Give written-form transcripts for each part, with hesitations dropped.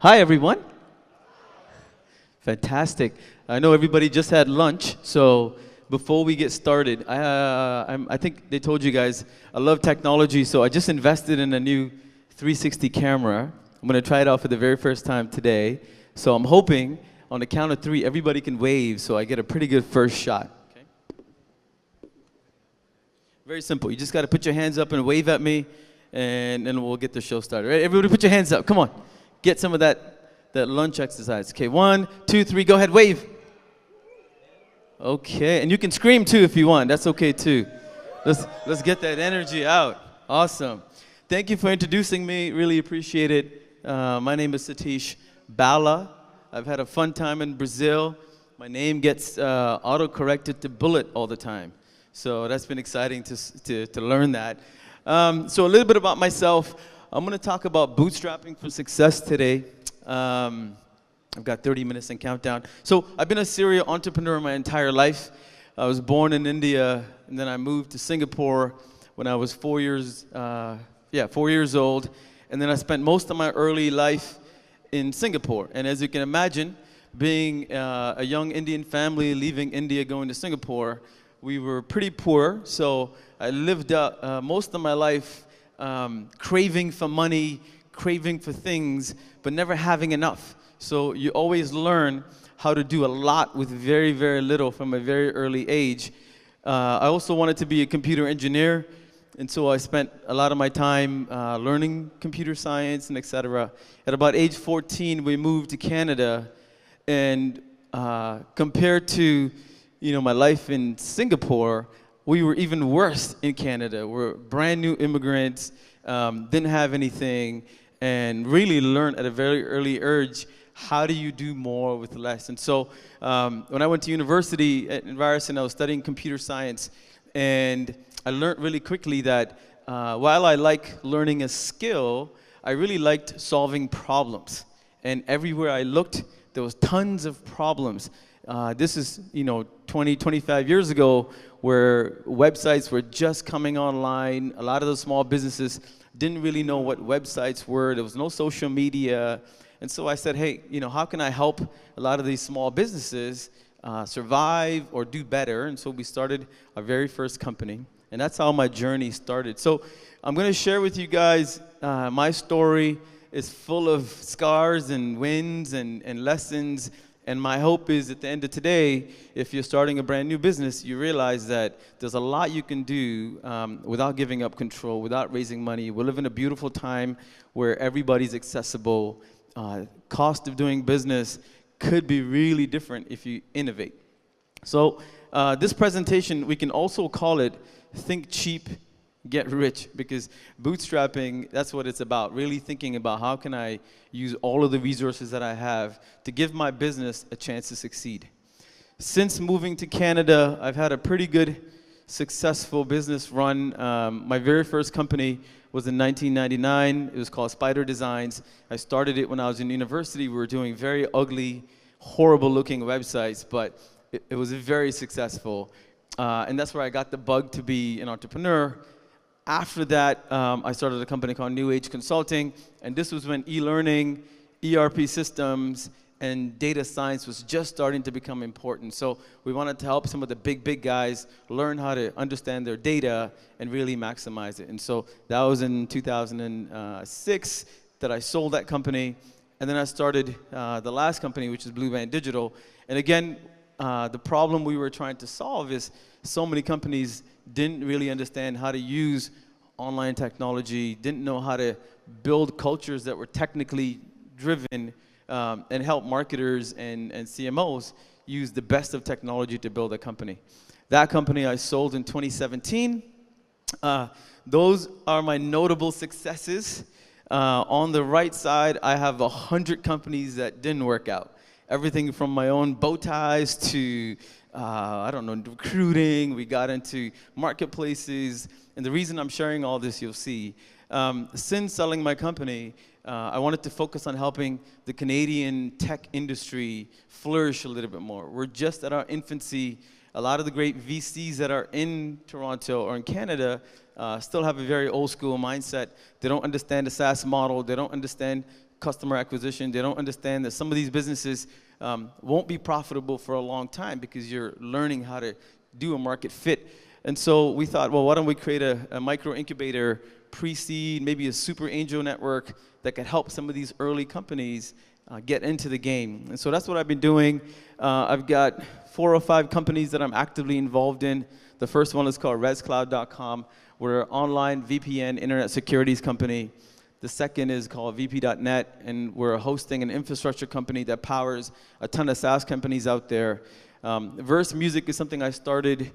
Hi, everyone. Fantastic. I know everybody just had lunch, so before we get started, I think they told you guys I love technology, so I just invested in a new 360 camera. I'm going to try it out for the very first time today. So I'm hoping on the count of 3, everybody can wave so I get a pretty good first shot. Okay. Very simple. You just got to put your hands up and wave at me, and then we'll get the show started. Right? Everybody put your hands up. Come on. Get some of that lunch exercise. Okay, 1, 2, 3, go ahead, wave. Okay, and you can scream too if you want. That's okay too. Let's get that energy out. Awesome. Thank you for introducing me. Really appreciate it. My name is Satish Bala. I've had a fun time in Brazil. My name gets auto-corrected to Bullet all the time. So that's been exciting to learn that. So a little bit about myself. I'm going to talk about bootstrapping for success today. I've got 30 minutes and countdown. So I've been a serial entrepreneur my entire life. I was born in India, and then I moved to Singapore when I was 4 years old. And then I spent most of my early life in Singapore. And as you can imagine, being a young Indian family leaving India going to Singapore, we were pretty poor. So I lived most of my life craving for money, craving for things, but never having enough. So you always learn how to do a lot with very, very little from a very early age. I also wanted to be a computer engineer, and so I spent a lot of my time learning computer science and etc. At about age 14, we moved to Canada, and compared to my life in Singapore, we were even worse in Canada. We're brand new immigrants, didn't have anything, and really learned at a very early age how do you do more with less. And so when I went to university at Ryerson, I was studying computer science, and I learned really quickly that while I like learning a skill, I really liked solving problems. And everywhere I looked, there was tons of problems. This is 20, 25 years ago, where websites were just coming online. A lot of those small businesses didn't really know what websites were. There was no social media. And so I said, hey, how can I help a lot of these small businesses survive or do better? And so we started our very first company. And that's how my journey started. So I'm going to share with you guys my story. Is full of scars and wins and lessons. And my hope is at the end of today, if you're starting a brand new business, you realize that there's a lot you can do without giving up control, without raising money. We live in a beautiful time where everybody's accessible. Cost of doing business could be really different if you innovate. So this presentation, we can also call it Think Cheap, Get Rich, because bootstrapping, that's what it's about, really thinking about how can I use all of the resources that I have to give my business a chance to succeed. Since moving to Canada, I've had a pretty good, successful business run. My very first company was in 1999. It was called Spider Designs. I started it when I was in university. We were doing very ugly, horrible-looking websites, but it was very successful. And that's where I got the bug to be an entrepreneur. After that, I started a company called New Age Consulting, and this was when e-learning, ERP systems, and data science was just starting to become important. So we wanted to help some of the big guys learn how to understand their data and really maximize it. And so that was in 2006 that I sold that company, and then I started the last company, which is Blue Band Digital. And again, the problem we were trying to solve is so many companies didn't really understand how to use online technology, didn't know how to build cultures that were technically driven, and help marketers and CMOs use the best of technology to build a company. That company I sold in 2017. Those are my notable successes. On the right side, I have 100 companies that didn't work out. Everything from my own bow ties to recruiting. We got into marketplaces. And the reason I'm sharing all this, you'll see, since selling my company, I wanted to focus on helping the Canadian tech industry flourish a little bit more. We're just at our infancy. A lot of the great VCs that are in Toronto or in Canada still have a very old school mindset. They don't understand the SaaS model. They don't understand customer acquisition. They don't understand that some of these businesses won't be profitable for a long time because you're learning how to do a market fit. And so we thought, well, why don't we create a micro incubator, pre-seed, maybe a super angel network that could help some of these early companies get into the game. And so that's what I've been doing. I've got 4 or 5 companies that I'm actively involved in. The first one is called rescloud.com. We're an online VPN internet securities company. The second is called vp.net, and we're hosting an infrastructure company that powers a ton of SaaS companies out there. Verse Music is something I started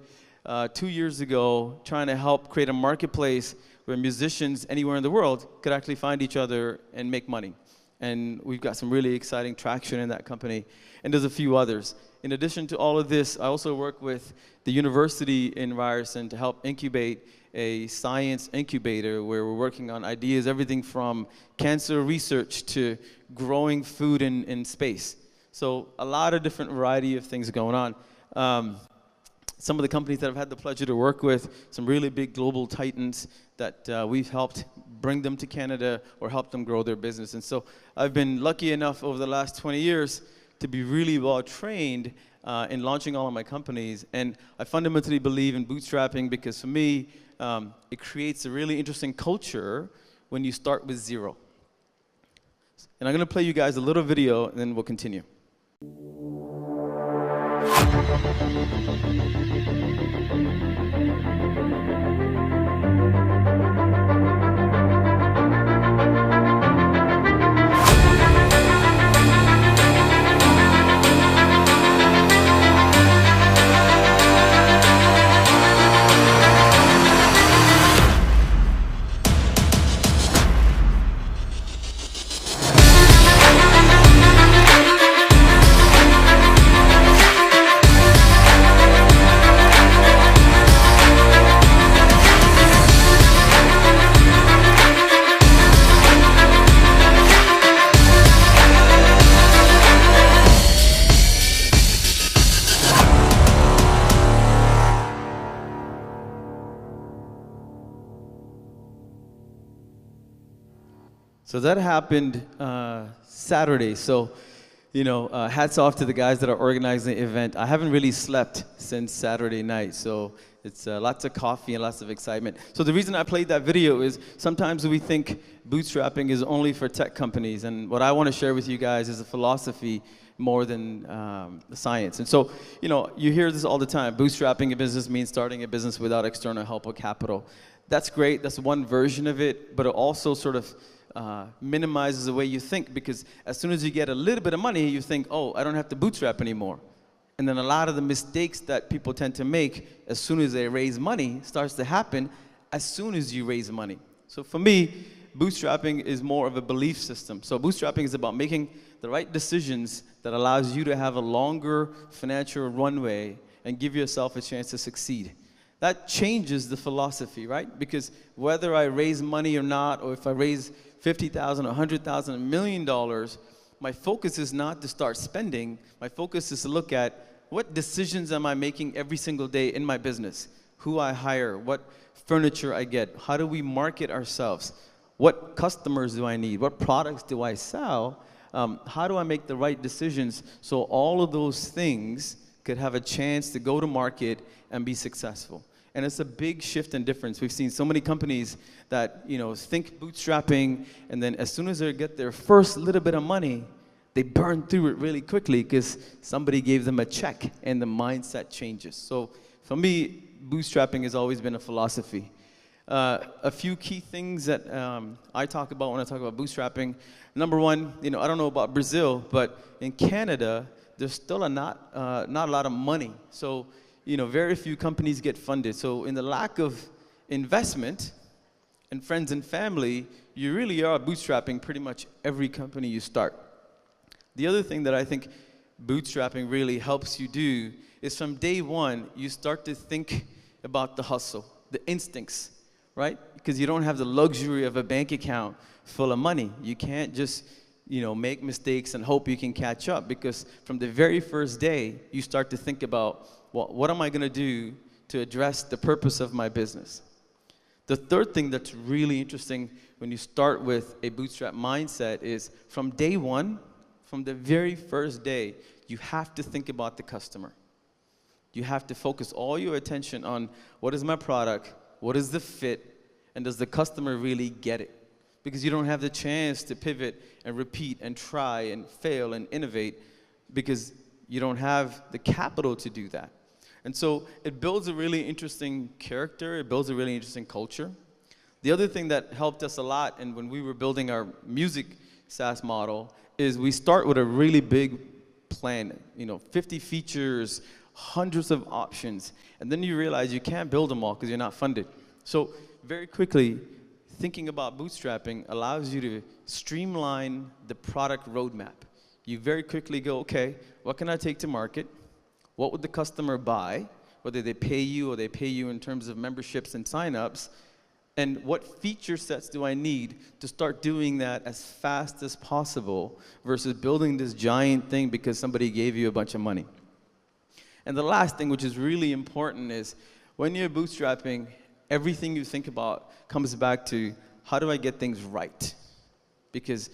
2 years ago, trying to help create a marketplace where musicians anywhere in the world could actually find each other and make money. And we've got some really exciting traction in that company. And there's a few others. In addition to all of this, I also work with the university in Ryerson to help incubate a science incubator where we're working on ideas, everything from cancer research to growing food in space. So a lot of different variety of things going on. Some of the companies that I've had the pleasure to work with, some really big global titans that we've helped bring them to Canada or help them grow their business. And so I've been lucky enough over the last 20 years to be really well trained in launching all of my companies. And I fundamentally believe in bootstrapping because for me, it creates a really interesting culture when you start with zero. And I'm going to play you guys a little video and then we'll continue. So that happened Saturday. So, you know, hats off to the guys that are organizing the event. I haven't really slept since Saturday night, so it's lots of coffee and lots of excitement. So the reason I played that video is sometimes we think bootstrapping is only for tech companies, and what I want to share with you guys is a philosophy more than the science. And so, you know, you hear this all the time. Bootstrapping a business means starting a business without external help or capital. That's great. That's one version of it, but it also sort of minimizes the way you think, because as soon as you get a little bit of money, you think, oh, I don't have to bootstrap anymore. And then a lot of the mistakes that people tend to make as soon as they raise money starts to happen as soon as you raise money. So for me, bootstrapping is more of a belief system. So bootstrapping is about making the right decisions that allows you to have a longer financial runway and give yourself a chance to succeed. That changes the philosophy, right? Because whether I raise money or not, or if I raise $50,000, $100,000, $1 million, my focus is not to start spending. My focus is to look at what decisions am I making every single day in my business? Who I hire, what furniture I get, how do we market ourselves? What customers do I need? What products do I sell? How do I make the right decisions so all of those things could have a chance to go to market and be successful? And it's a big shift and difference. We've seen so many companies that, you know, think bootstrapping, and then as soon as they get their first little bit of money, they burn through it really quickly because somebody gave them a check and the mindset changes. So for me, bootstrapping has always been a philosophy. A few key things that I talk about when I talk about bootstrapping. Number one, you know, I don't know about Brazil, but in Canada, there's still not a lot of money. So, you know, very few companies get funded. So in the lack of investment and friends and family, you really are bootstrapping pretty much every company you start. The other thing that I think bootstrapping really helps you do is from day one, you start to think about the hustle, the instincts, right? Because you don't have the luxury of a bank account full of money. You can't just, you know, make mistakes and hope you can catch up, because from the very first day, you start to think about, well, what am I going to do to address the purpose of my business? The third thing that's really interesting when you start with a bootstrap mindset is from day one, from the very first day, you have to think about the customer. You have to focus all your attention on what is my product, what is the fit, and does the customer really get it? Because you don't have the chance to pivot and repeat and try and fail and innovate because you don't have the capital to do that. And so it builds a really interesting character, it builds a really interesting culture. The other thing that helped us a lot, and when we were building our music SaaS model, is we start with a really big plan, 50 features, hundreds of options, and then you realize you can't build them all because you're not funded. So very quickly, thinking about bootstrapping allows you to streamline the product roadmap. You very quickly go, okay, what can I take to market? What would the customer buy, whether they pay you or they pay you in terms of memberships and signups? And what feature sets do I need to start doing that as fast as possible versus building this giant thing because somebody gave you a bunch of money? And the last thing, which is really important, is when you're bootstrapping, everything you think about comes back to how do I get things right? Because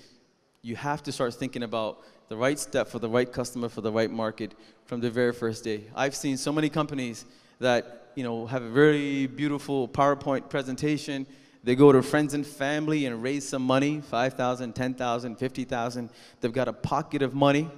you have to start thinking about the right step for the right customer for the right market from the very first day. I've seen so many companies that have a very beautiful PowerPoint presentation. They go to friends and family and raise some money, $5,000, $10,000, $50,000. They've got a pocket of money,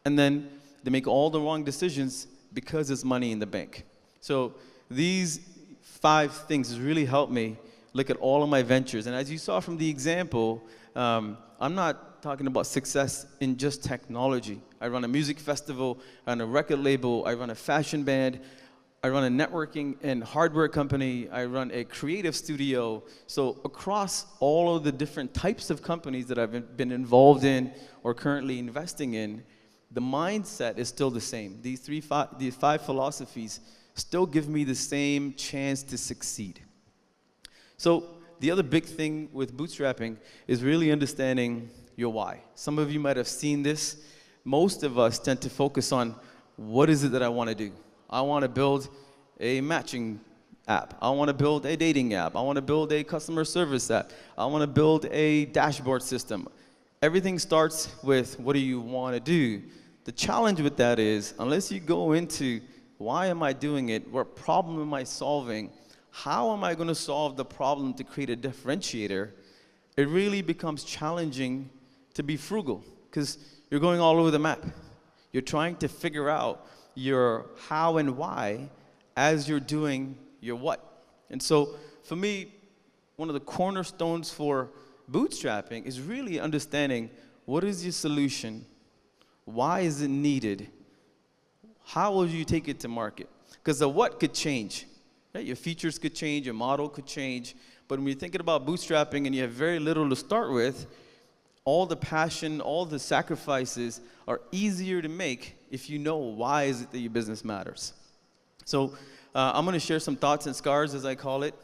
and then they make all the wrong decisions because it's money in the bank. So these 5 things has really helped me look at all of my ventures. And as you saw from the example, I'm not talking about success in just technology. I run a music festival, I run a record label, I run a fashion band, I run a networking and hardware company, I run a creative studio. So across all of the different types of companies that I've been involved in or currently investing in, the mindset is still the same. These 5 philosophies still give me the same chance to succeed. So the other big thing with bootstrapping is really understanding your why. Some of you might have seen this. Most of us tend to focus on what is it that I want to do. I want to build a matching app. I want to build a dating app. I want to build a customer service app. I want to build a dashboard system. Everything starts with what do you want to do. The challenge with that is unless you go into why am I doing it, what problem am I solving, how am I going to solve the problem to create a differentiator, it really becomes challenging to be frugal because you're going all over the map. You're trying to figure out your how and why as you're doing your what. And so for me, one of the cornerstones for bootstrapping is really understanding what is your solution, why is it needed, how will you take it to market? Because the what could change. Right? Your features could change, your model could change, but when you're thinking about bootstrapping and you have very little to start with, all the passion, all the sacrifices are easier to make if you know why is it that your business matters. So I'm going to share some thoughts and scars, as I call it.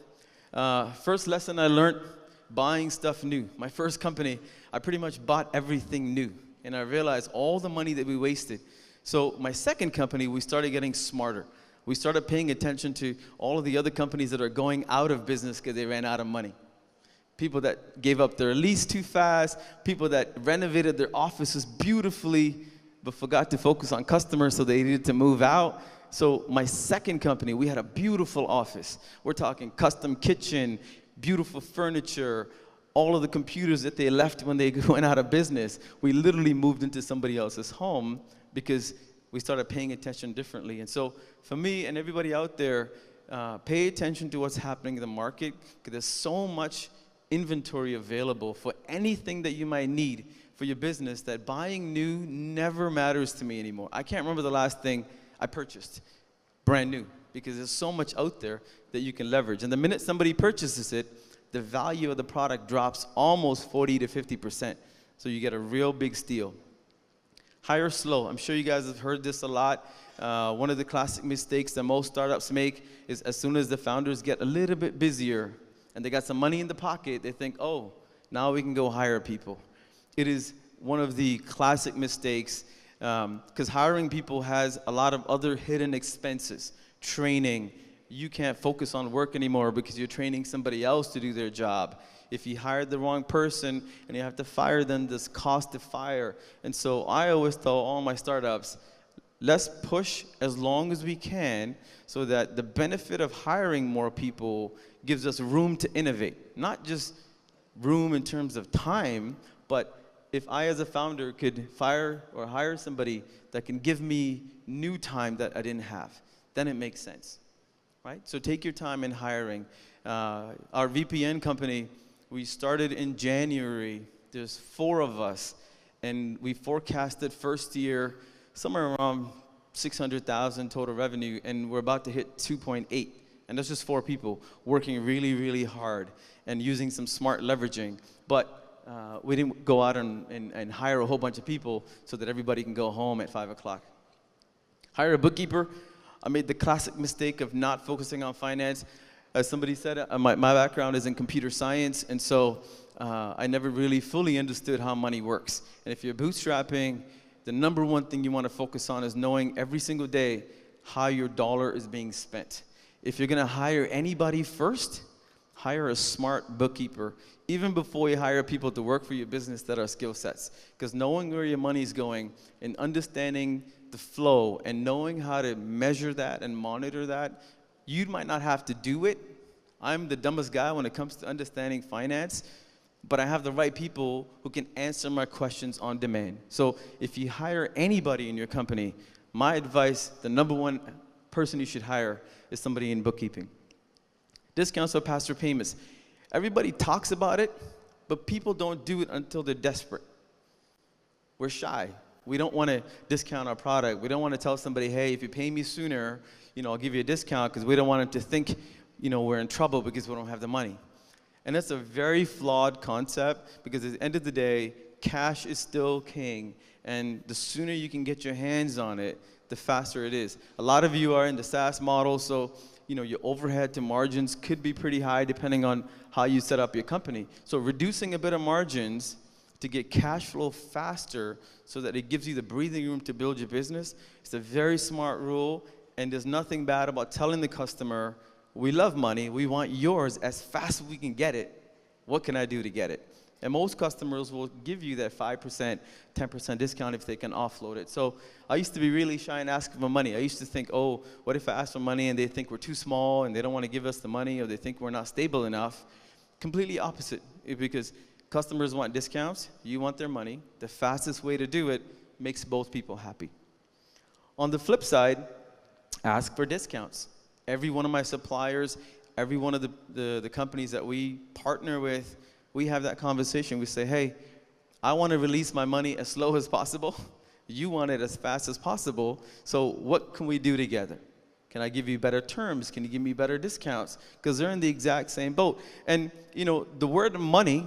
First lesson I learned, buying stuff new. My first company, I pretty much bought everything new, and I realized all the money that we wasted. So my second company, we started getting smarter. We started paying attention to all of the other companies that are going out of business because they ran out of money. People that gave up their lease too fast, people that renovated their offices beautifully but forgot to focus on customers, so they needed to move out. So my second company, we had a beautiful office. We're talking custom kitchen, beautiful furniture, all of the computers that they left when they went out of business. We literally moved into somebody else's home because we started paying attention differently. And so for me and everybody out there, pay attention to what's happening in the market because there's so much inventory available for anything that you might need for your business that buying new never matters to me anymore. I can't remember the last thing I purchased brand new because there's so much out there that you can leverage. And the minute somebody purchases it, the value of the product drops almost 40 to 50%. So you get a real big steal. Hire slow. I'm sure you guys have heard this a lot. One of the classic mistakes that most startups make is as soon as the founders get a little bit busier and they got some money in the pocket, they think, oh, now we can go hire people. It is one of the classic mistakes because hiring people has a lot of other hidden expenses. Training, you can't focus on work anymore because you're training somebody else to do their job. If you hired the wrong person and you have to fire them, there's cost to fire. And so I always tell all my startups, let's push as long as we can so that the benefit of hiring more people gives us room to innovate. Not just room in terms of time, but if I as a founder could fire or hire somebody that can give me new time that I didn't have, then it makes sense, right? So take your time in hiring. Our VPN company, we started in January. There's 4 of us, and we forecasted first year somewhere around 600,000 total revenue, and we're about to hit 2.8. And that's just 4 people working really, really hard and using some smart leveraging. But we didn't go out and hire a whole bunch of people so that everybody can go home at 5 o'clock. Hire a bookkeeper. I made the classic mistake of not focusing on finance. As somebody said, my background is in computer science, and so I never really fully understood how money works. And if you're bootstrapping, the number one thing you want to focus on is knowing every single day how your dollar is being spent. If you're going to hire anybody first, hire a smart bookkeeper, even before you hire people to work for your business that are skill sets. Because knowing where your money is going and understanding the flow and knowing how to measure that and monitor that, you might not have to do it. I'm the dumbest guy when it comes to understanding finance, but I have the right people who can answer my questions on demand. So if you hire anybody in your company, my advice, the number one person you should hire is somebody in bookkeeping. Discounts or pass-through payments. Everybody talks about it, but people don't do it until they're desperate. We're shy. We don't want to discount our product. We don't want to tell somebody, hey, if you pay me sooner, I'll give you a discount, because we don't want them to think, we're in trouble because we don't have the money. And that's a very flawed concept, because at the end of the day, cash is still king. And the sooner you can get your hands on it, the faster it is. A lot of you are in the SaaS model, so your overhead to margins could be pretty high depending on how you set up your company. So reducing a bit of margins to get cash flow faster so that it gives you the breathing room to build your business, it's a very smart rule, and there's nothing bad about telling the customer, we love money, we want yours as fast as we can get it. What can I do to get it? And most customers will give you that 5%, 10% discount if they can offload it. So I used to be really shy and ask for money. I used to think, oh, what if I ask for money and they think we're too small and they don't want to give us the money, or they think we're not stable enough? Completely opposite, because customers want discounts, you want their money. The fastest way to do it makes both people happy. On the flip side, ask for discounts. Every one of my suppliers, every one of the companies that we partner with, we have that conversation. We say, hey, I want to release my money as slow as possible. You want it as fast as possible. So what can we do together? Can I give you better terms? Can you give me better discounts? Because they're in the exact same boat. And, the word money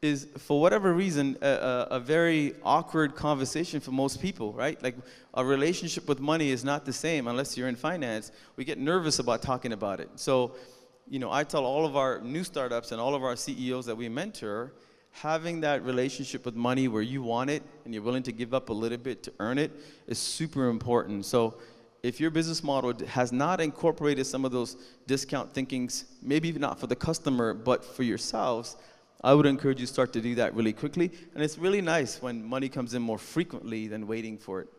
is, for whatever reason, a very awkward conversation for most people, right? Like, a relationship with money is not the same unless you're in finance. We get nervous about talking about it. So, I tell all of our new startups and all of our CEOs that we mentor, having that relationship with money where you want it and you're willing to give up a little bit to earn it is super important. So if your business model has not incorporated some of those discount thinkings, maybe not for the customer, but for yourselves, I would encourage you to start to do that really quickly. And it's really nice when money comes in more frequently than waiting for it.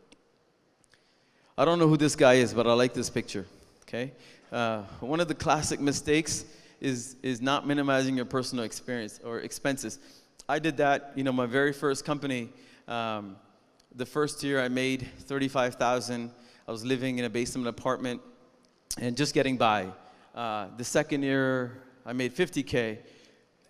I don't know who this guy is, but I like this picture, okay? One of the classic mistakes is not minimizing your personal experience or expenses. I did that, my very first company. The first year I made $35,000. I was living in a basement apartment and just getting by. The second year I made $50K,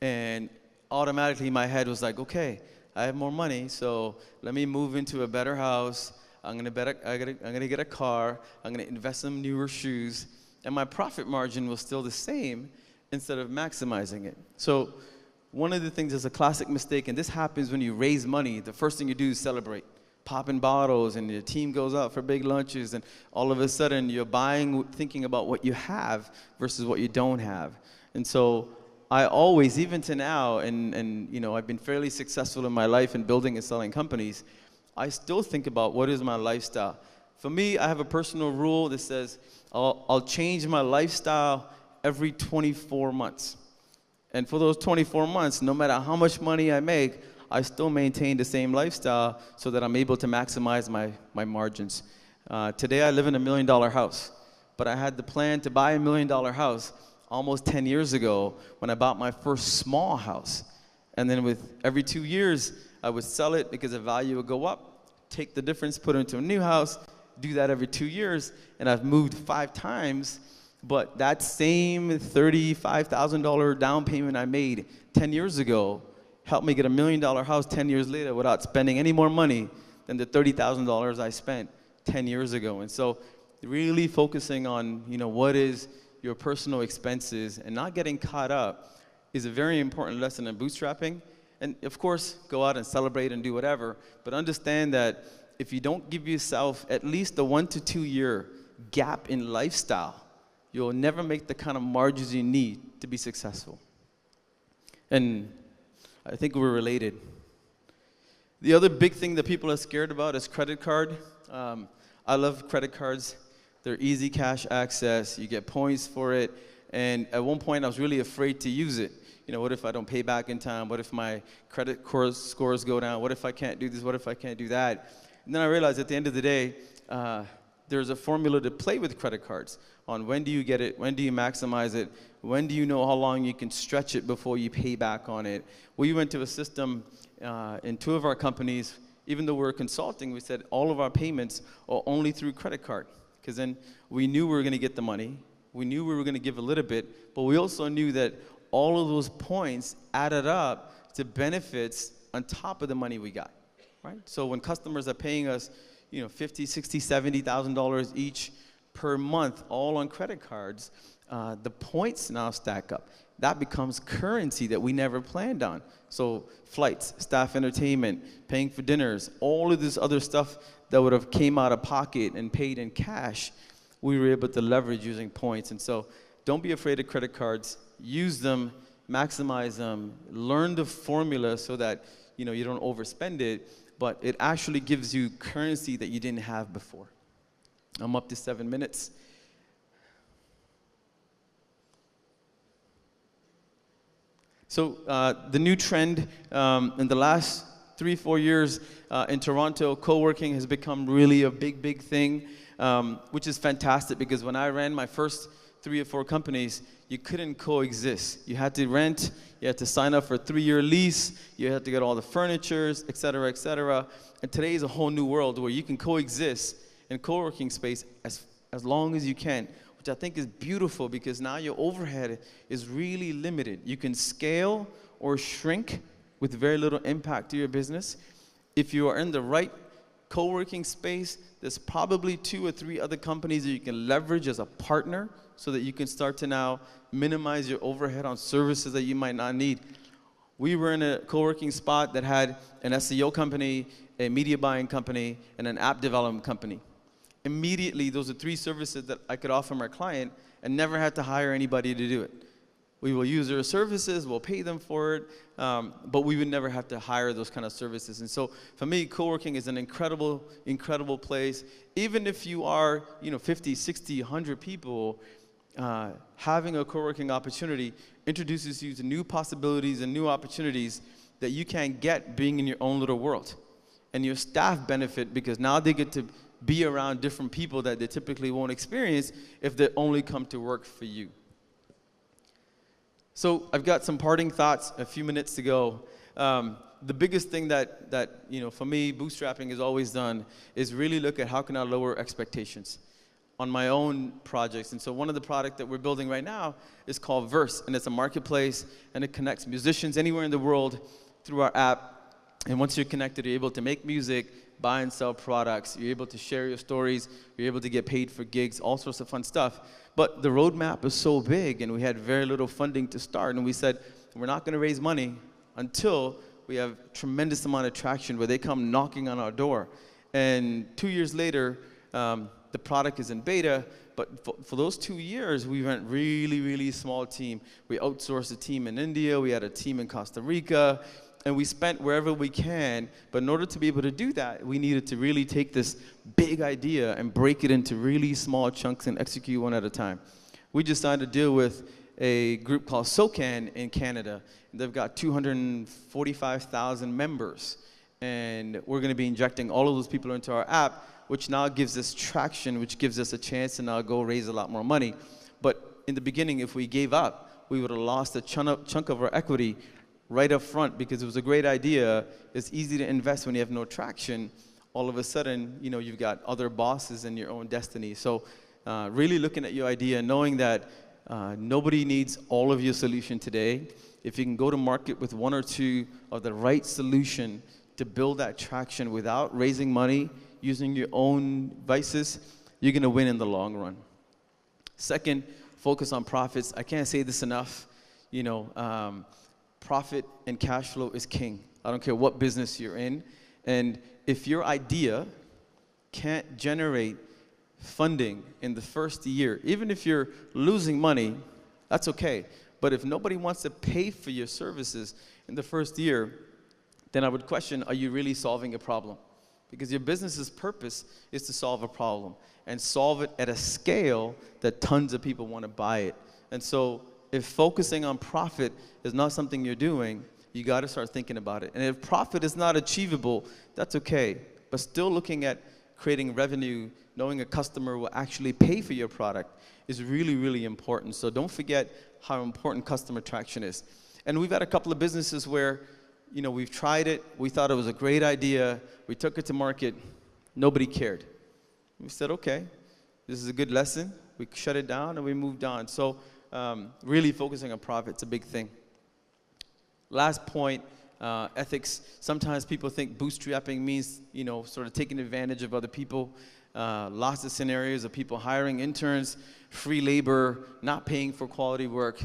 and automatically my head was like, okay, I have more money, so let me move into a better house. I'm gonna get a car. I'm gonna invest in newer shoes. And my profit margin was still the same instead of maximizing it. So one of the things that's a classic mistake, and this happens when you raise money, the first thing you do is celebrate. Popping bottles, and your team goes out for big lunches, and all of a sudden you're buying thinking about what you have versus what you don't have. And so I always, even to now, and I've been fairly successful in my life in building and selling companies, I still think about what is my lifestyle. For me, I have a personal rule that says I'll change my lifestyle every 24 months. And for those 24 months, no matter how much money I make, I still maintain the same lifestyle so that I'm able to maximize my margins. Today, I live in $1 million house, but I had the plan to buy $1 million house almost 10 years ago when I bought my first small house. And then with every 2 years, I would sell it because the value would go up, take the difference, put it into a new house, do that every 2 years, and I've moved 5 times. But that same $35,000 down payment I made 10 years ago helped me get $1 million house 10 years later without spending any more money than the $30,000 I spent 10 years ago. And so really focusing on, what is your personal expenses and not getting caught up is a very important lesson in bootstrapping. And of course, go out and celebrate and do whatever, but understand that if you don't give yourself at least a 1 to 2 year gap in lifestyle, you'll never make the kind of margins you need to be successful. And I think we're related. The other big thing that people are scared about is credit card. I love credit cards. They're easy cash access. You get points for it. And at one point, I was really afraid to use it. What if I don't pay back in time? What if my credit scores go down? What if I can't do this? What if I can't do that? And then I realized at the end of the day, there's a formula to play with credit cards on when do you get it, when do you maximize it, when do you know how long you can stretch it before you pay back on it. We went to a system in 2 of our companies. Even though we're consulting, we said all of our payments are only through credit card, because then we knew we were going to get the money. We knew we were going to give a little bit, but we also knew that all of those points added up to benefits on top of the money we got, right? So when customers are paying us, $50,000, $60,000, $70,000 each per month, all on credit cards, the points now stack up. That becomes currency that we never planned on. So flights, staff entertainment, paying for dinners, all of this other stuff that would have came out of pocket and paid in cash, we were able to leverage using points. And so don't be afraid of credit cards. Use them, maximize them, learn the formula so that you don't overspend it, but it actually gives you currency that you didn't have before. I'm up to 7 minutes. So the new trend in the last 3-4 years in Toronto, co-working has become really a big thing, which is fantastic because when I ran my first 3 or 4 companies, you couldn't coexist. You had to rent, you had to sign up for a 3-year lease, you had to get all the furnitures, et cetera, et cetera. And today is a whole new world where you can coexist in co-working space as long as you can, which I think is beautiful because now your overhead is really limited. You can scale or shrink with very little impact to your business. If you are in the right co-working space, there's probably 2 or 3 other companies that you can leverage as a partner so that you can start to now minimize your overhead on services that you might not need. We were in a co-working spot that had an SEO company, a media buying company, and an app development company. Immediately, those are 3 services that I could offer my client and never had to hire anybody to do it. We will use their services, we'll pay them for it, but we would never have to hire those kind of services. And so for me, co-working is an incredible place. Even if you are 50, 60, 100 people, having a co-working opportunity introduces you to new possibilities and new opportunities that you can't get being in your own little world. And your staff benefit because now they get to be around different people that they typically won't experience if they only come to work for you. So I've got some parting thoughts, a few minutes to go. The biggest thing that for me, bootstrapping has always done is really look at how can I lower expectations on my own projects. And so one of the products that we're building right now is called Verse, and it's a marketplace, and it connects musicians anywhere in the world through our app. And once you're connected, you're able to make music, buy and sell products, you're able to share your stories, you're able to get paid for gigs, all sorts of fun stuff. But the roadmap is so big, and we had very little funding to start, and we said, we're not going to raise money until we have tremendous amount of traction where they come knocking on our door. And 2 years later, the product is in beta, but for those 2 years, we went really small team. We outsourced a team in India, we had a team in Costa Rica, and we spent wherever we can. But in order to be able to do that, we needed to really take this big idea and break it into really small chunks and execute one at a time. We just signed a deal with a group called SOCAN in Canada. They've got 245,000 members. And we're going to be injecting all of those people into our app, which now gives us traction, which gives us a chance to now go raise a lot more money. But in the beginning, if we gave up, we would have lost a chunk of our equity right up front, because it was a great idea. It's easy to invest when you have no traction. All of a sudden, you know, you've got other bosses in your own destiny. So really looking at your idea, knowing that nobody needs all of your solution today. If you can go to market with one or two of the right solution to build that traction without raising money, using your own vices, you're going to win in the long run. Second, focus on profits. I can't say this enough. You know, profit and cash flow is king. I don't care what business you're in. And if your idea can't generate funding in the first year, even if you're losing money, that's okay. But if nobody wants to pay for your services in the first year, then I would question, are you really solving a problem? Because your business's purpose is to solve a problem and solve it at a scale that tons of people want to buy it. And so if focusing on profit is not something you're doing, you got to start thinking about it. And if profit is not achievable, that's okay. But still looking at creating revenue, knowing a customer will actually pay for your product is really, really important. So don't forget how important customer traction is. And we've had a couple of businesses where, you know, we've tried it, we thought it was a great idea, we took it to market, nobody cared. We said, okay, this is a good lesson, we shut it down and we moved on. So really focusing on profit's a big thing. Last point, ethics. Sometimes people think bootstrapping means, you know, sort of taking advantage of other people. Lots of scenarios of people hiring interns, free labor, not paying for quality work.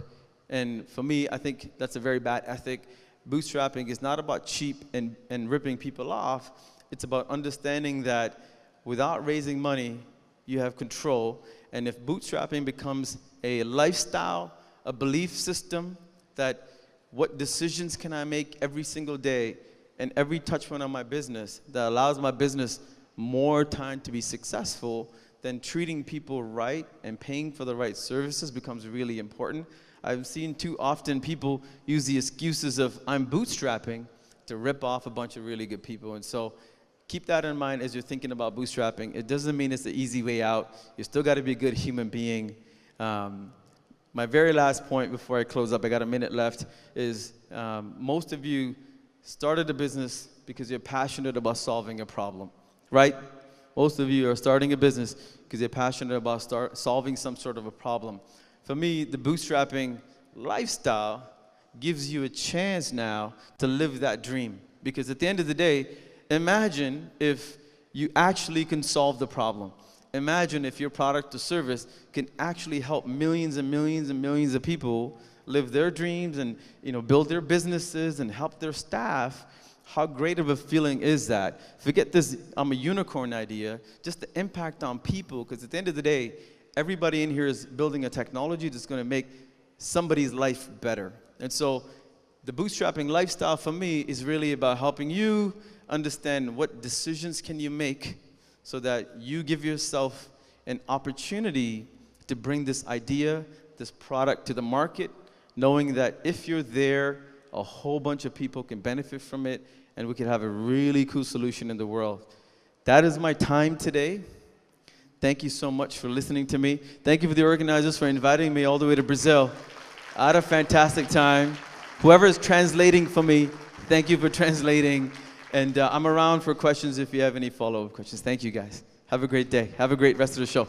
And for me, I think that's a very bad ethic. Bootstrapping is not about cheap and ripping people off. It's about understanding that without raising money, you have control. And if bootstrapping becomes a lifestyle, a belief system, that what decisions can I make every single day and every touch point on my business that allows my business more time to be successful, then treating people right and paying for the right services becomes really important. I've seen too often people use the excuses of I'm bootstrapping to rip off a bunch of really good people. And so keep that in mind as you're thinking about bootstrapping. It doesn't mean it's the easy way out. You still got to be a good human being. My very last point before I close up, I got a minute left, is most of you started a business because you're passionate about solving a problem, right? Most of you are starting a business because you're passionate about solving some sort of a problem. For me, the bootstrapping lifestyle gives you a chance now to live that dream. Because at the end of the day, imagine if you actually can solve the problem. Imagine if your product or service can actually help millions and millions and millions of people live their dreams and, you know, build their businesses and help their staff. How great of a feeling is that? Forget this I'm a unicorn idea, just the impact on people, because at the end of the day, everybody in here is building a technology that's going to make somebody's life better. And so the bootstrapping lifestyle for me is really about helping you understand what decisions can you make so that you give yourself an opportunity to bring this idea, this product to the market, knowing that if you're there, a whole bunch of people can benefit from it, and we can have a really cool solution in the world. That is my time today. Thank you so much for listening to me. Thank you for the organizers for inviting me all the way to Brazil. I had a fantastic time. Whoever is translating for me, thank you for translating. And I'm around for questions if you have any follow-up questions. Thank you, guys. Have a great day. Have a great rest of the show.